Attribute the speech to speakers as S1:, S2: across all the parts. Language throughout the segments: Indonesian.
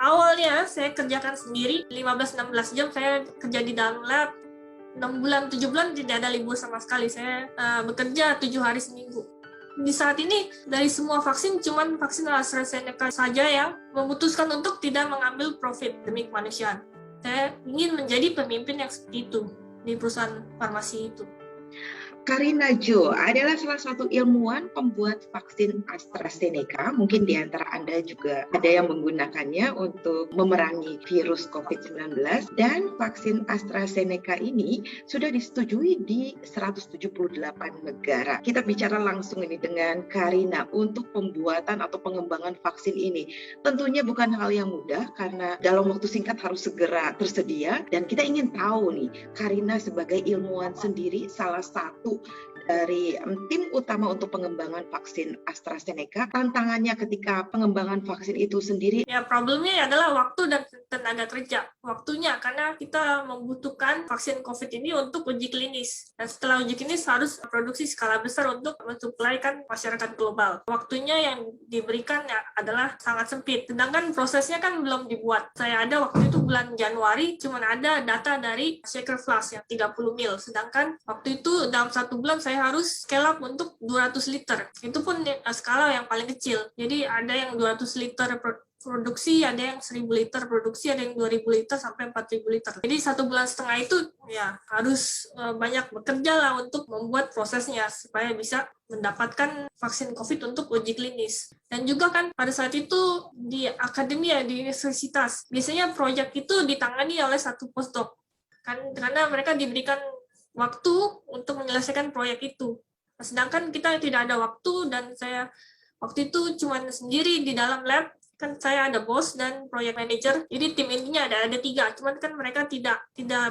S1: Awalnya saya kerjakan sendiri 15-16 jam, saya kerja di dalam lab 6 bulan, 7 bulan tidak ada libur sama sekali. Saya bekerja 7 hari seminggu. Di saat ini dari semua vaksin, cuman vaksin AstraZeneca saja yang memutuskan untuk tidak mengambil profit demi kemanusiaan. Saya ingin menjadi pemimpin yang seperti itu di perusahaan farmasi itu.
S2: Karina Jo adalah salah satu ilmuwan pembuat vaksin AstraZeneca. Mungkin di antara Anda juga ada yang menggunakannya untuk memerangi virus COVID-19. Dan vaksin AstraZeneca ini sudah disetujui di 178 negara. Kita bicara langsung ini dengan Karina untuk pembuatan atau pengembangan vaksin ini. Tentunya bukan hal yang mudah karena dalam waktu singkat harus segera tersedia. Dan kita ingin tahu nih, Karina sebagai ilmuwan sendiri, salah satu dari tim utama untuk pengembangan vaksin AstraZeneca, tantangannya ketika pengembangan vaksin itu sendiri?
S1: Ya, problemnya adalah waktu dan tenaga kerja. Waktunya, karena kita membutuhkan vaksin COVID ini untuk uji klinis. Dan setelah uji klinis harus produksi skala besar untuk mensuplaikan masyarakat global. Waktunya yang diberikan ya adalah sangat sempit. Sedangkan prosesnya kan belum dibuat. Saya ada waktu itu bulan Januari, cuma ada data dari shaker flask yang 30 mil. Sedangkan waktu itu dalam 1 bulan saya harus scale up untuk 200 liter. Itu pun skala yang paling kecil. Jadi ada yang 200 liter produksi, ada yang 1000 liter produksi, ada yang 2000 liter sampai 4000 liter. Jadi 1,5 bulan itu ya harus banyak bekerja lah untuk membuat prosesnya supaya bisa mendapatkan vaksin COVID untuk uji klinis. Dan juga kan pada saat itu di akademi ya, di universitas, biasanya proyek itu ditangani oleh satu postdoc. Kan karena mereka diberikan waktu untuk menyelesaikan proyek itu. Sedangkan kita tidak ada waktu dan saya waktu itu cuma sendiri di dalam lab. Kan saya ada bos dan project manager, jadi tim intinya ada 3, cuman kan mereka tidak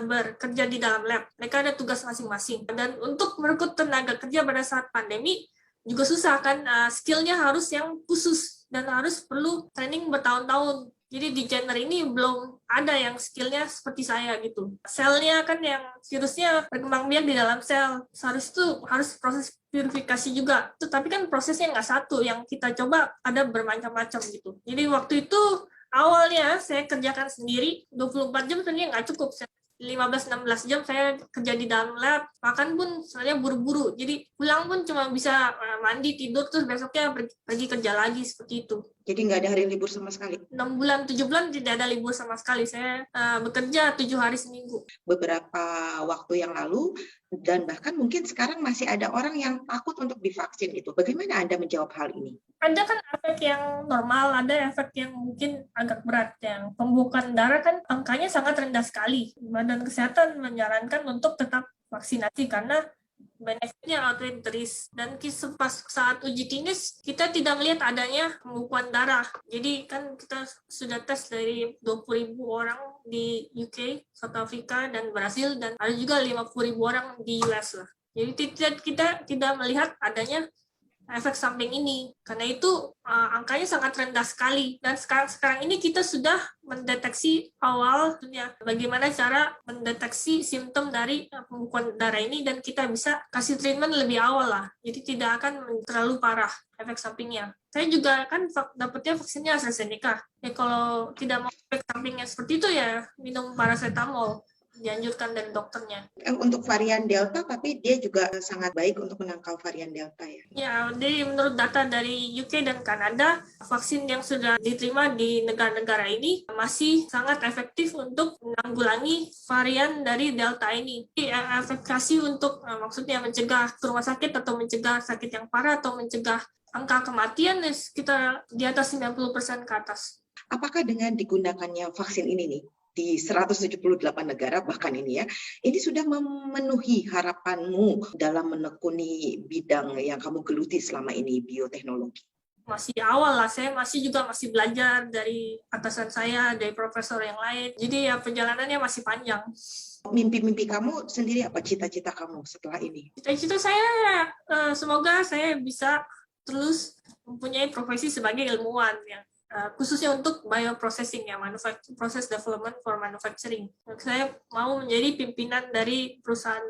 S1: bekerja di dalam lab, mereka ada tugas masing-masing. Dan untuk merekrut tenaga kerja pada saat pandemi juga susah kan, skillnya harus yang khusus dan harus perlu training bertahun-tahun. Jadi di genre ini belum ada yang skillnya seperti saya gitu. Selnya kan yang virusnya berkembang biak di dalam sel, harus proses purifikasi juga. Tapi kan prosesnya nggak satu, yang kita coba ada bermacam-macam gitu. Jadi waktu itu awalnya saya kerjakan sendiri 24 jam sebenarnya nggak cukup. 15-16 jam saya kerja di dalam lab, makan pun sebenarnya buru-buru. Jadi pulang pun cuma bisa mandi, tidur, terus besoknya pergi kerja lagi seperti itu.
S2: Jadi nggak ada hari libur sama sekali?
S1: 6 bulan, 7 bulan tidak ada libur sama sekali. Saya bekerja 7 hari seminggu.
S2: Beberapa waktu yang lalu, dan bahkan mungkin sekarang masih ada orang yang takut untuk divaksin itu. Bagaimana Anda menjawab hal ini?
S1: Ada kan efek yang normal, ada efek yang mungkin agak berat. Yang pembukaan darah kan angkanya sangat rendah sekali. Badan Kesehatan menyarankan untuk tetap vaksinasi karena benefitnya outweigh the risk. Dan pas saat uji klinis, kita tidak melihat adanya pembukaan darah. Jadi kan kita sudah tes dari 20.000 orang di UK, South Africa, dan Brasil, dan ada juga 50.000 orang di US lah. Jadi kita tidak melihat adanya efek samping ini. Karena itu angkanya sangat rendah sekali. Dan sekarang ini kita sudah mendeteksi awal bagaimana cara mendeteksi simptom dari pembukaan darah ini dan kita bisa kasih treatment lebih awal lah. Jadi tidak akan terlalu parah efek sampingnya. Saya juga kan dapatnya vaksinnya AstraZeneca. Ya kalau tidak mau efek sampingnya seperti itu ya minum paracetamol. Dianjurkan dari dokternya.
S2: Untuk varian Delta, tapi dia juga sangat baik untuk menangkal varian Delta ya?
S1: Ya, jadi menurut data dari UK dan Kanada, vaksin yang sudah diterima di negara-negara ini masih sangat efektif untuk menanggulangi varian dari Delta ini. Efikasi untuk maksudnya mencegah ke rumah sakit atau mencegah sakit yang parah atau mencegah angka kematian sekitar di atas 90% ke atas.
S2: Apakah dengan digunakannya vaksin ini nih, di 178 negara bahkan ini ya, ini sudah memenuhi harapanmu dalam menekuni bidang yang kamu geluti selama ini, bioteknologi?
S1: Masih awal lah, saya masih belajar dari atasan saya, dari profesor yang lain. Jadi ya perjalanannya masih panjang.
S2: Mimpi-mimpi kamu sendiri apa, cita-cita kamu setelah ini?
S1: Cita-cita saya semoga saya bisa terus mempunyai profesi sebagai ilmuwan yang khususnya untuk bioprocessing ya, process development for manufacturing. Saya mau menjadi pimpinan dari perusahaan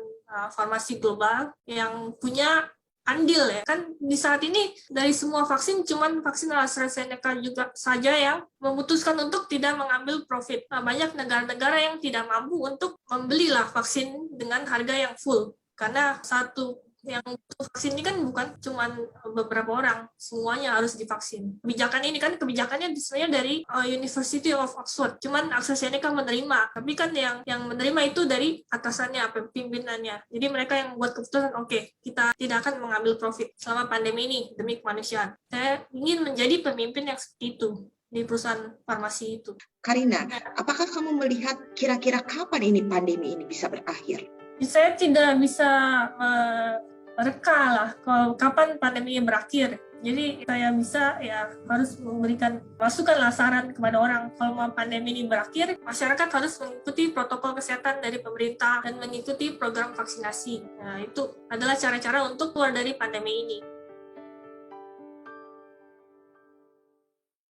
S1: farmasi global yang punya andil ya. Kan di saat ini dari semua vaksin cuman vaksin AstraZeneca juga saja yang memutuskan untuk tidak mengambil profit. Nah, banyak negara-negara yang tidak mampu untuk membelilah vaksin dengan harga yang full. Karena satu yang butuh vaksin ini kan bukan cuma beberapa orang, semuanya harus divaksin. Kebijakan ini kan kebijakannya sebenarnya dari University of Oxford, cuman AstraZeneca menerima, tapi kan yang menerima itu dari atasannya, pimpinannya. Jadi mereka yang membuat keputusan, oke, kita tidak akan mengambil profit selama pandemi ini demi kemanusiaan. Saya ingin menjadi pemimpin yang seperti itu di perusahaan farmasi itu.
S2: Karina, apakah kamu melihat kira-kira kapan ini pandemi ini bisa berakhir?
S1: Saya tidak bisa reka lah kalau kapan pandemi berakhir. Jadi saya bisa harus memberikan masukan saran kepada orang kalau mau pandemi ini berakhir, masyarakat harus mengikuti protokol kesehatan dari pemerintah dan mengikuti program vaksinasi. Nah, itu adalah cara-cara untuk keluar dari pandemi ini.